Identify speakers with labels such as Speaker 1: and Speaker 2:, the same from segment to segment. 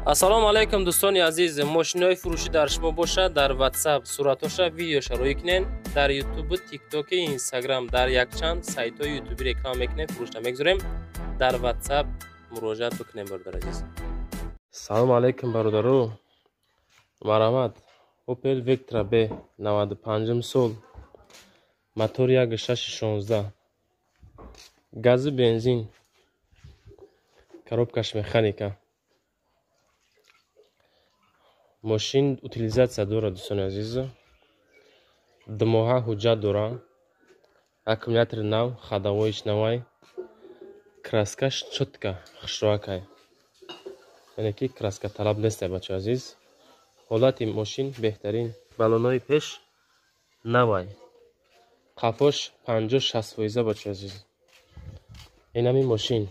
Speaker 1: ассалому алайкум дӯстони азиз, мошинои фурӯшӣ дар шумо бошад. Дар WhatsApp суратоша видеоша рӯй кунен, дар YouTube, TikTok, Instagram, дар якчанд сайтҳои YouTube реклама мекунем, фурӯшта мегузорем. Дар WhatsApp муроҷиат бикунем бародар азиз. Салому алайкум бародаро. Марҳамат. Opel Vectra B 95 сол. Мотор 1.616. Гази бензин. Коробкаш механика. Мошин утилизация дорад дӯстони азиз. 2 моҳа ҳуҷҷат дорад. Аккумулятори нав, ходовоиш навай. Краскаш чотка, хушроакай. Яъне ки краска талаб нест бачаҳо азиз. Ҳолати мошин беҳтарин. Балонои пеш навай. Қафош 50-60% бачаҳо азиз. Ин ҳамин мошин.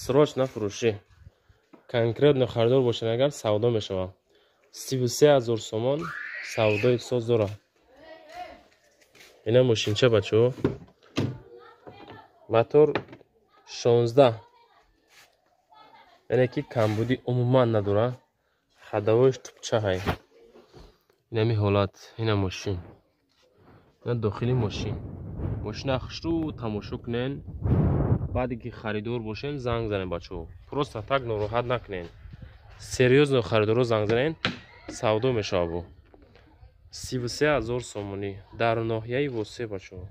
Speaker 1: Срочно фурӯшӣ. Конкретно харидор бошен агар савдо мешавад. 33,000 сомон савдои соз дорад. Ина мошинча бачаҳо. Мотор 16. Яъне ки камбудӣ умуман надорад. Ходовоиш тупчаҳай. Инами ҳолат. Ина мошин. Ина дохили мошин. Мошина хушрӯ тамошо кунен. Баъде ки харидор бошен занг занен бачаҳо. Просто так нороҳат накунен. Серьёзно харидоро занг занен, савдо мешавад бо 33,000 сомонӣ дар ноҳияи Восе бачаҳо.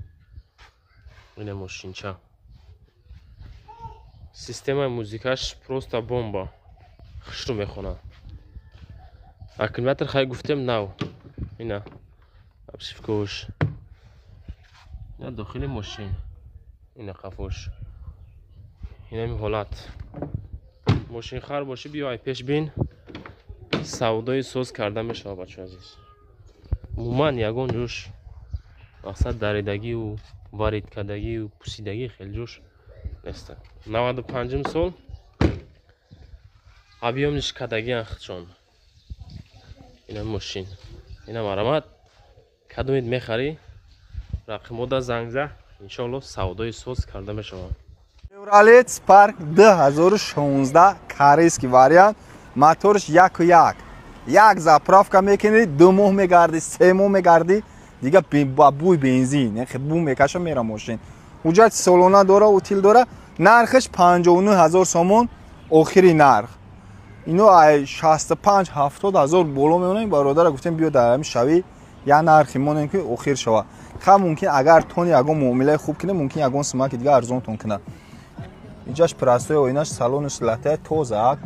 Speaker 1: Ина мошинча. Системаи музикаш просто бомба. Хушрӯ мехонад. Аккумулятор хай гуфтем нав. Ина обшивкаош. Ина дохили мошин. Ина қафош. Инами ҳолат. Мошин хар боши биёй пеш бин. Савдои соз карда мешавад бачаҳо азиз. Умуман ягон ҷош мақсад даридагию варидкардагию пусидагӣ хел ҷош нест. 95 сол. Объёмниш кадаги ахчон. Ина мошин. Ина марҳамат. Кадомид мехарӣ? Рақимода зангза. Иншоалло савдои соз карда мешавад.
Speaker 2: Chevrolet Spark 2016 корейский вариант. Моторш 1.1. Як заправка мекунӣ, 2 моҳ мегарди, 3 моҳ мегарди, дига ба бӯй бензин, бӯ мекаша мера мошин. Ҳуҷҷати солона дора, утил дора. Нархаш 59000 сомон охири нарх. Ино 65-70,000 боло меонад. Бародара гуфтем биё дар ҳамин шави я нархи монем ки охир шава. Ха мумкин агар тони ягон муомилаи хуб кине, мумкин ягон симаки дига арзонтон кина. Инҷаш прастои оинаш салониш латаи тоза.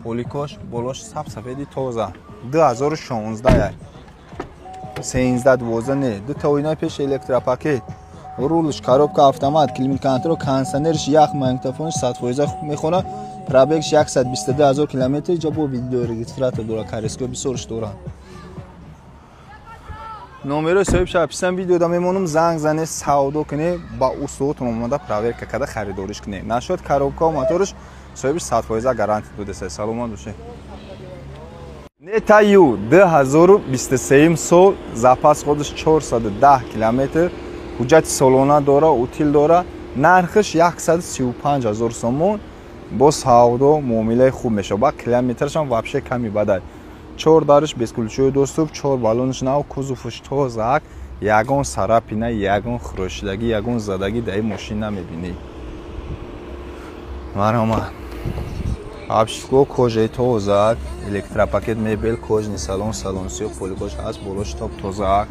Speaker 2: Поликош болош сафсафеди тоза. 2016 13-12 не. Ду та оинаи пеш электропакет. Рулиш, коробка автомат, климат контрол, кондиционериш, ях, магнитофониш 100% хуб мехона. Пробегш 122000 км. Ҷабо видео регистратор дора, корейскиё бисёрш дора. Номерои соҳиб шаписан видеода мемонам, занг зане савдо куне, ба усулотон омада проверка када харидориш куне. Нашуд коробка ва моториш соҳибиш 100% гарантия додасе. Саломат бошед. Neta U 2023 сол, запас ходиш 410 км, ҳуҷҷати солона дора, утил дора, нархиш 135000 сомон, бо савдо муомилаи хуб мешавад. Ба километраш ҳам вообще ками бадай. 4 дариш бескулчои доступ, 4 балониш нав, кузуфиш тозак, ягон сарапина, ягон хурӯшидаги, ягон задаги дар ин мошин намебинӣ. Марҳамат. Обшивко кожаи тозак, электропакет, мебел, кожни салон, салонсиё, поликош ҳаст, болош топ тозак.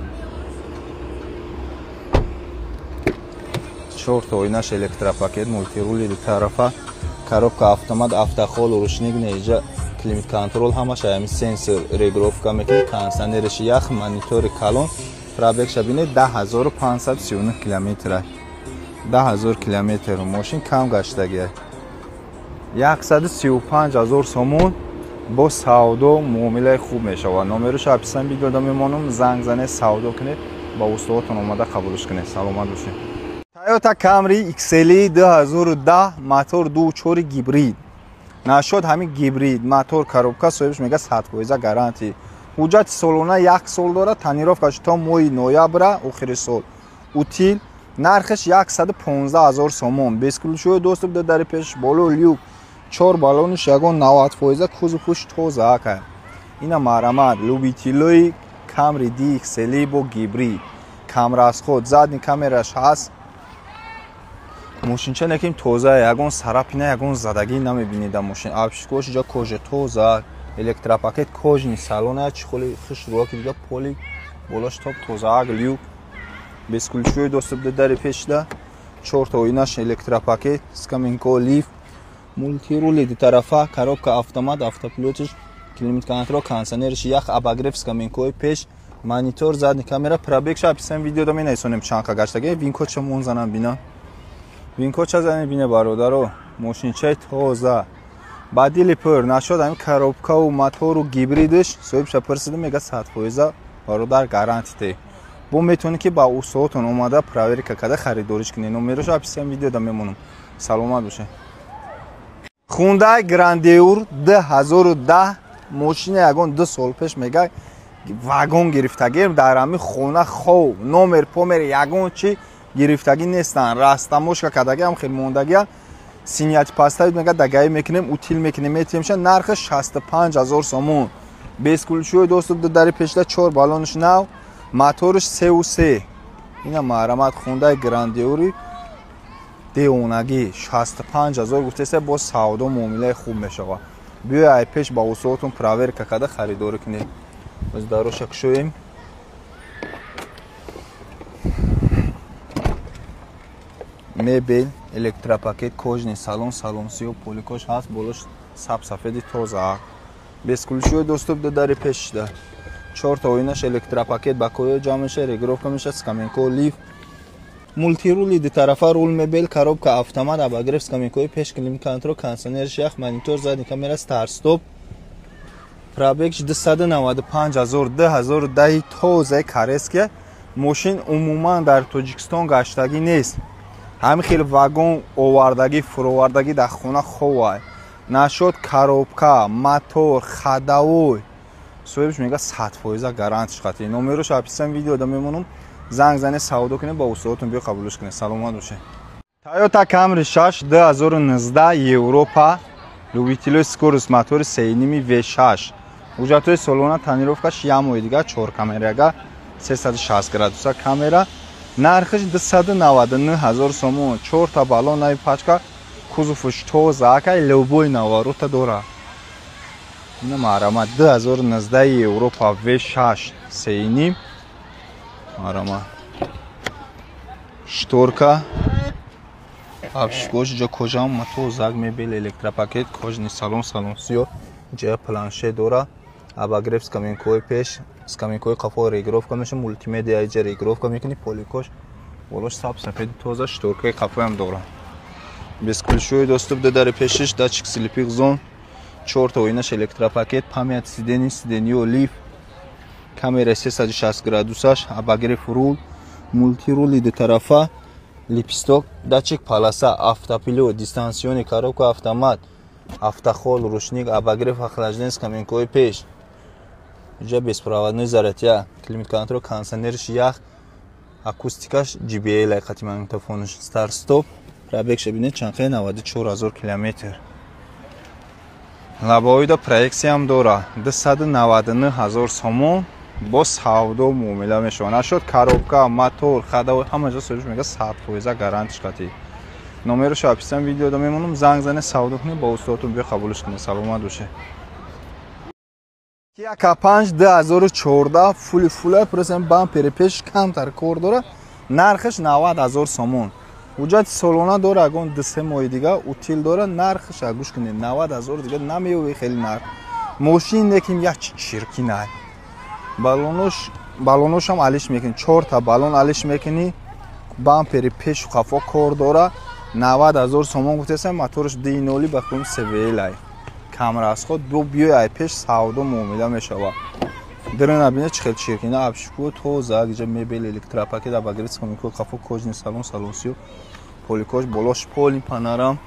Speaker 2: 4 та оинаш электропакет, мултирули ду тарафа, коробка автомат, автохол, рушник, неҷа, климат контрол, ҳамаш ҳамин сенсор регулировка мекунад, кондиционериш ях, монитори калон, пробегша бинед 10539 км. 10000 км мошин кам гаштагиа. 135000 сомон бо савдо муомилаи хуб мешавад. Номерош аписан видеода мемонам, занг зане савдо кунед, ба устувотон омада қабулш кунед. Саломат бошед. Toyota Camry XLE 2010 мотор 2.4 гибрид. Нашуд ҳамин гибрид, мотор, коробка соҳибш мега 100% гарантия. Ҳуҷҷати солона 1 сол дора, танировкаш то моҳи ноябра охири сол. Утил нархаш 115000 сомон. Бескулчои доступ дар пеш боло люк 4 балонш ягон 90% кузов пуш тоза ака. Ина марамад любителои камри DXL бо гибрид. камрасход задни камераш ҳаст. мошинча неким тоза ягон сарапина ягон задагӣ намебинида мошин. Абшикош ҷа кожа тоза, электропакет кожни салона чихоли хушруа ки дига поли болаш топ тоза аг люк. Без ключови доступ до дари пешда. 4 та оинаш электропакет, скаминко лифт, мультирули ди тарафа, коробка автомат, автопилотиш, климат контрол, кондиционериш ях, обогрев скаминкои пеш, монитор, задни камера, пробег ша писем видео да менайсонем чанка гаштаге. Винкоча мон занам бина. Винкоча занам бина бародаро. Мошинчаи тоза. Бадили пур нашод ами коробкаву мотору гибридиш соҳибша пурсидам мега 100% бародар гарантите. бо метавонед ки ба усоотон омада проверка карда харидориш кунед. номерош аписем видео да мемонам. саломат бошед. Hyundai Grandeur 2010 мошина ягон 2 сол пеш мега вагон гирифтагӣ дар ҳами хона хов номер помер ягон чи гирифтагӣ нестан. растамошка кардаги ҳам хел мондагия синияти паставид мега дагаи мекунем утил мекунем метимша нархи 65000 сомон. без ключови доступ до дари пешда 4 балониш нав моториш 3 ина маҳрамат Hyundai Grandeur деонагӣ 65000 гуфтеса бо савдо муомилаи хуб мешавад. биёй ай пеш ба усоотон проверка карда харидорӣ кунед. biz daroşa kuşoyim. Mebel, elektropaket, kojni salon, salonsiyo, polikosh hast, bolosh sab safedi toza. Bez ключови доступ до дари пешда. 4 та оинаш электропакет ба коё ҷамъ меша, регировка меша, скаминко лифт. Мультирули ди тарафа рул мебел, коробка автомат, обогрев скаминкои пеш, климат контрол, кондиционер шах, монитор, задни камера, старт стоп. пробег 295000 2010 тоза кареске. мошин умуман дар Тоҷикистон гаштагӣ нест. ҳамин хел вагон овардагӣ, фуровардагӣ дар хона ховай. нашод коробка, мотор, хадавой. соҳибш мега 100% гарантиш қатӣ. номерош аписем видео да мемонам. занг зане савдо кунед ба усоотон биё қабулш кунед. саломат бошед. Toyota Camry 6 2019 Европа. любителои скорост мотори 3.5 V6. ҳуҷҷатҳои солона танировкаш ямои дига 4 камерага 360 градуса камера. нархиш 299000 сомон. 4 та балон нави пачка. кузовиш тоза акай любой наворота дора. ина маҳрамат 2019 Европа V6 3.5 маҳрамат. шторка абшикош ҷо кожам мотор заг мебел электропакет кожни салон салонсиё ҷа планше дора. обогрев скаминкои пеш скаминкои қафо регировка меша мультимедия ҷа регировка мекунӣ поликош болош саб сафеди тоза шторкаи қафоям дора. без ключови доступ до дари пешиш датчик слипинг зон 4 та оинаш электропакет памят сидени сидениё лифт камера 360 градусаш обогрев рул мультирули ду тарафа липсток датчик полоса автопилот дистансиони коробка автомат автохол рушник обогрев охлаждение скаминкои пеш ҷа беспроводной зарядя климат контрол кондиционериш ях акустикаш JBL қати магнитофониш старт стоп пробег шабинед чанқаи 94000 километр. лабоида проексиям дора 299000 сомон бо савдо муомила мешавад. нашод коробка мотор хадавой ҳама ҷо соҳибш мега 100% гарантиш қатӣ. номерош аписам видео да мемонам. занг зане савдо кунед ба устоотон биё қабулш кунед. саломат бошед. Kia K5 2014 фули пресен бампери пеш камтар кор дора. нархиш 90000 сомон. ҳуҷҷати солона дора агон 2-3 моҳи дига утил дора. нархиш агӯш кунед 90000 дига намеёви хели нарх. мошин неким як чиркинай. балоношам алиш мекунӣ 4 та балон алиш мекунӣ. бампери пешу қафо кор дора. 90000 сомон гуфтесам. моториш 2.0 ба хум CVL камрасход бо биёй ай пеш савдо муомила мешавад. дрона бинед чӣ хел чиркина абшику тоза ҷа мебел электропакет обогрев скаминкои қафо кожни салон салонсиё поликош болош поли панорам.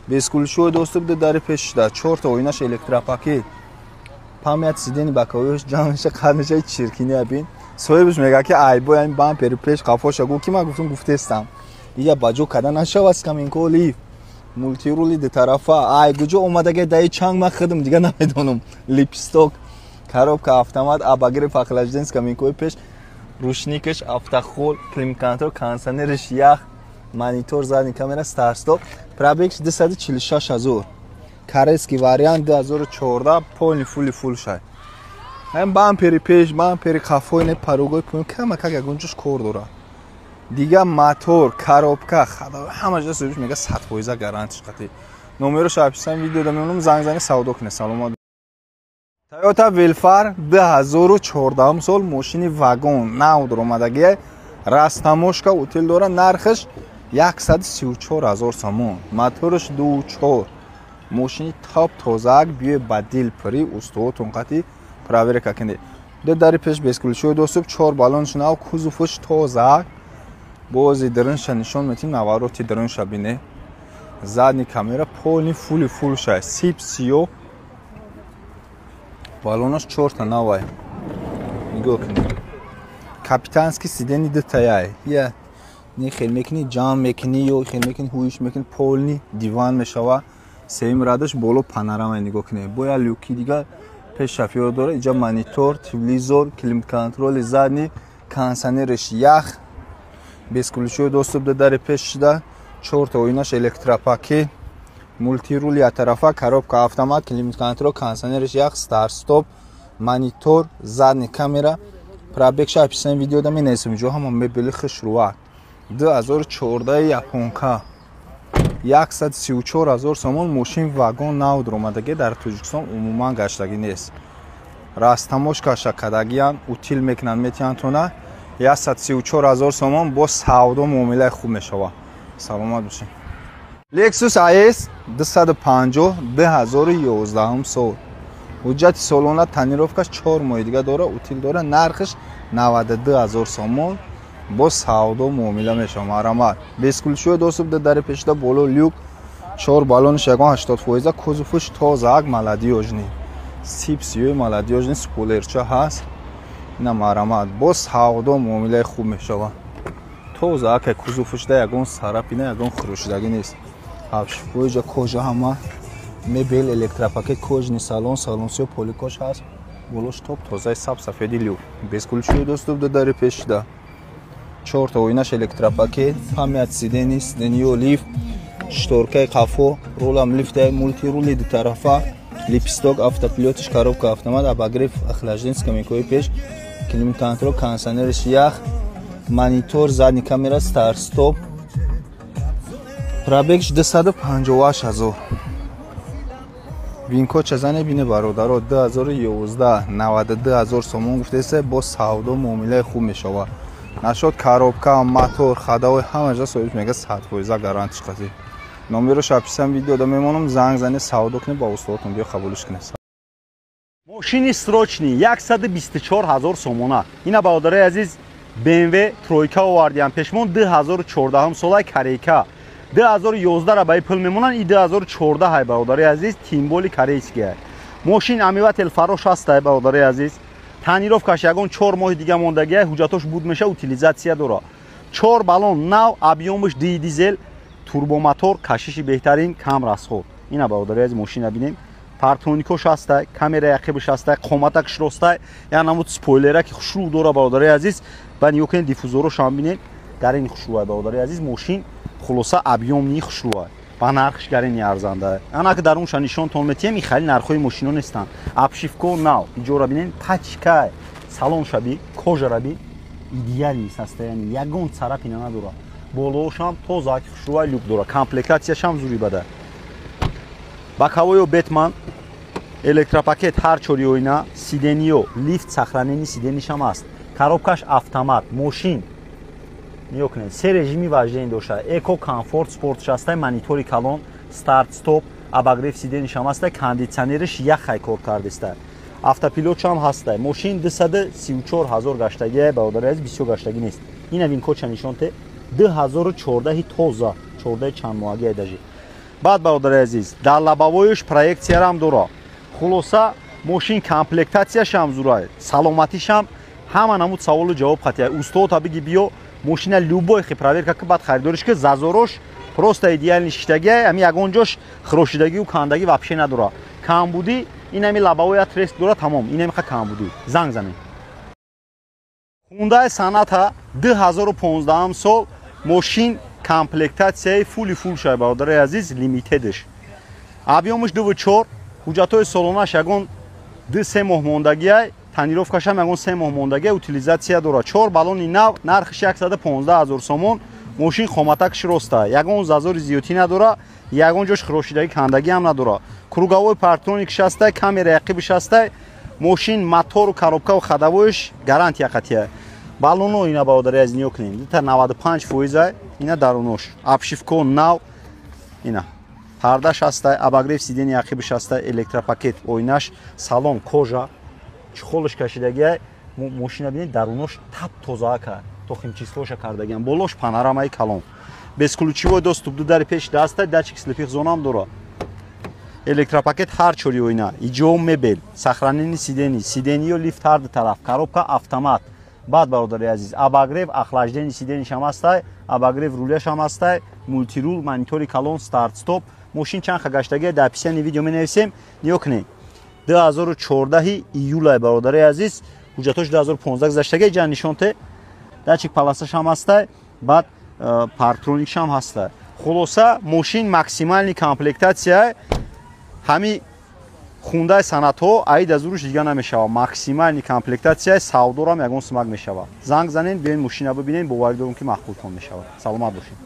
Speaker 2: без ключови доступ до дари пешда 4 та оинаш электропакет памят сидени бакавош ҷамъиша қарнишаи чиркина бин соҳибиш мега ки айбо ин бампери пеш қафоша гу ки ман гуфтам гуфтестам یا باجو کردن نشواست کامین کولی مولتی رولی دو طرفه ای گوجو اومدگه دایی چنگ من خدم دیگه نمیدونم لیپستوک коробка автомат абагир пахлажденс каминкои пеш рушникаш автохол климат-контрол кондиционериш ях монитор задний камера старт-стоп пробег 246000 корейский вариант 2014 полный full шай ҳам бампери пеш бампери қафои не паругой пун кама как ягончуш кор дора дига мотор коробка хада ҳама ҷо сӯбиш мега 100% гарантиш қати номеро шаписам видео да меонам занг зани савдо куне саломат Toyota Velfar 2014 сол мошини вагон нав омадагӣ растамошка утил дора нархиш 134000 сомон моториш 2.4 мошини топ тозак биё ба дил при устуотун қати проверка кине де дари пеш бесключой доступ 4 балонш нав кузуфуш тозак бози дрынша нишон метим навороти дрынша бине задни камера полни full шай сип сиё балонаш 4 новая нигоҳ кунед капитанский сидени детаяй я не хел мекини ҷам мекини ё хел мекини ҳуиш мекини полни диван мешава сеюм радаш боло панорама нигоҳ кунед бо я люки дига пеш шафиё дора иҷа монитор телевизор климат-контроли задни кондиционериш ях бесключой доступ до дари пеш шуда 4 оинаш электропакет мультирули я тарафа коробка автомат климат-контрол кондиционериш ях старт-стоп монитор задний камера пробег шаписам видео да менесам ҷо ҳама мебели хишруа 2014 японка 134000 сомон мошин вагон нав омадагӣ дар тоҷикистон умуман гаштагӣ нест растамошка шакадагиян утил мекунанд метиҳанд 134000 сомон бо савдо муомилаи хуб мешава саломат бошед Lexus IS 250 2011 сол ҳуҷҷати солона танировкаш 4 моҳи дига дора утил дора нархиш 92000 сомон бо савдо муомила мешава марамат бесключой доступ до дари пешда боло люк 4 балониш 80% кузуфуш тозак молодёжни сипсиёи молодёжни спойлерча ҳаст ина марамат бо савдо муомилаи хуб мешава тозак кузуфушда ягон сарапина ягон хурушидагӣ нест ҳабшифоиҷа кожа ҳама мебел электропакет кожни салон салонсиё поликош ҳаст болош топ тозаи саб сафеди люк бесключой доступ до дари пешда 4 оинаш электропакет памят сидени сидениё лифт шторкаи қафо рулам лифта мультирули дутарафа липсток автопилотиш коробка автомат абагриф охлажденец каминкои пеш климат-контрол кондиционериш ях монитор задний камера старт-стоп пробегш 258000 винкоча зане бине бародаро 2011 92000 сомон гуфтеса бо савдо муомилаи хуб мешава нашод коробка мотор хадаҳои ҳамаҷа соҳиб мега 100% гарантиш қати номеро шаписам видео да мемонам занг зане савдо кунед ба устуотон биё қабулиш кунед
Speaker 3: мошини срочни 124000 сомона ина бародарои азиз BMW тройка овардиам пешмон 2014 солаи корейка 2011 ра баи пул мемонан и 2014 ҳай бародарои азиз тимболи корейския мошин амивател фарош ҳастай бародарои азиз танировкаш ягон 4 моҳи дига мондагия ҳуҷҷатош буд меша утилизатсия дора 4 балон нав объёмиш дизел турбомотор кашиши беҳтарин кам расход ина бародарои азиз мошина бинем партроникош ҳастай камераи ақибиш ҳастай қоматакш ростай янамуд спойлераки хушрӯ дора бародарои азиз ва ниёкен диффузорошам бинем гарини хушрӯай бародарои азиз мошин хулоса объёмни хушрӯай ба нархиш гарини арзанда анаки дар унша нишонтон метиҳем ихали нархҳои мошино нестанд обшивко нав иҷора бинем пачкай салон шаби кожара би идеали состояние ягон царапина надора болоошам тозак хушрӯай люк дора комплектатсияшам зури бада баковоё бетман электропакет ҳар 4 оина сидениё лифт сахранени сиденишам аст коробкаш автомат мошин ниё кунед се режими вождени дошта эко комфорт спортш ҳастай монитори калон старт стоп абагриф сиденишам ҳастай кондитсионериш яхай кор кардестай автопилотшам ҳастай мошин 234000 гаштагия бародари азиз бисёр гаштагӣ нест ина винкоча нишонте 2014 тоза 14 чанд моҳагия дажи баъд бародари азиз дар лабавоиш проектсиярам дора хулоса мошин комплектатсияшам зурай саломатишам ҳама намуд саволу ҷавоб қатия устод биги биё мошина любой хи проверка ки баъд харидориш ки зазорош просто идеальни шиштагия ами ягон ҷош хирошидагию кандаги вообще надора камбудӣ инами лабавоя треск дора тамом инами ха камбудӣ занг занед Hyundai Sonata 2015 сол мошин комплектатсияи фул шай бародари азиз лимитедш объёмаш 2.4 ҳуҷҷатҳои солонаш ягон 2-3 моҳ мондагия танировкашам ягон 3 моҳ мондагия утилизатсия дора 4 баллони нав нархиш 115 000 сомон мошин хоматакш роста ягон зазори зиёдӣ надора ягон ҷош хирошидаги кандагӣ ҳам надора круговой партроникш ҳастай камераи ақибиш ҳастай мошин мотору коробкаву ходовойш гарантия қатия баллоно ина бародари аз ниё кунем дита 95% ина дарунош обшивко нав ина пардаш ҳастай обогрев сидени ақибиш ҳастай электропакет ойнаш салон кожа чухолш кашидагия мошина бинед дарунош тап тозаака то химчислоша кардагиам болош панорамаи калон безключевой доступ ду дари пеш даста датчик слепих зонам дора электропакет ҳар чори ойна иҷоу мебел сохранени сидениё лифт ҳар ду тараф коробка автомат баъд бародари азиз обогрев охлаждени сиденишам ҳастай обогрев руляшам ҳастай мультирул монитори калон старт стоп мошин чанха гаштагия дар описияни видео менависем ниё кунед 2014 июлай бародари азиз ҳуҷҷатош 2015 гузаштагия ҷа нишонте датчик паласашам ҳастай баъд партроникшам ҳастай хулоса мошин максимални комплектатсия ҳами Hyundai Sonata аид аз уруш дига намешава максимални комплектатсияи савдорам ягон сумак мешава занг занен биёин мошина бибинем боварӣ дорум ки махбултон мешавад саломат бошед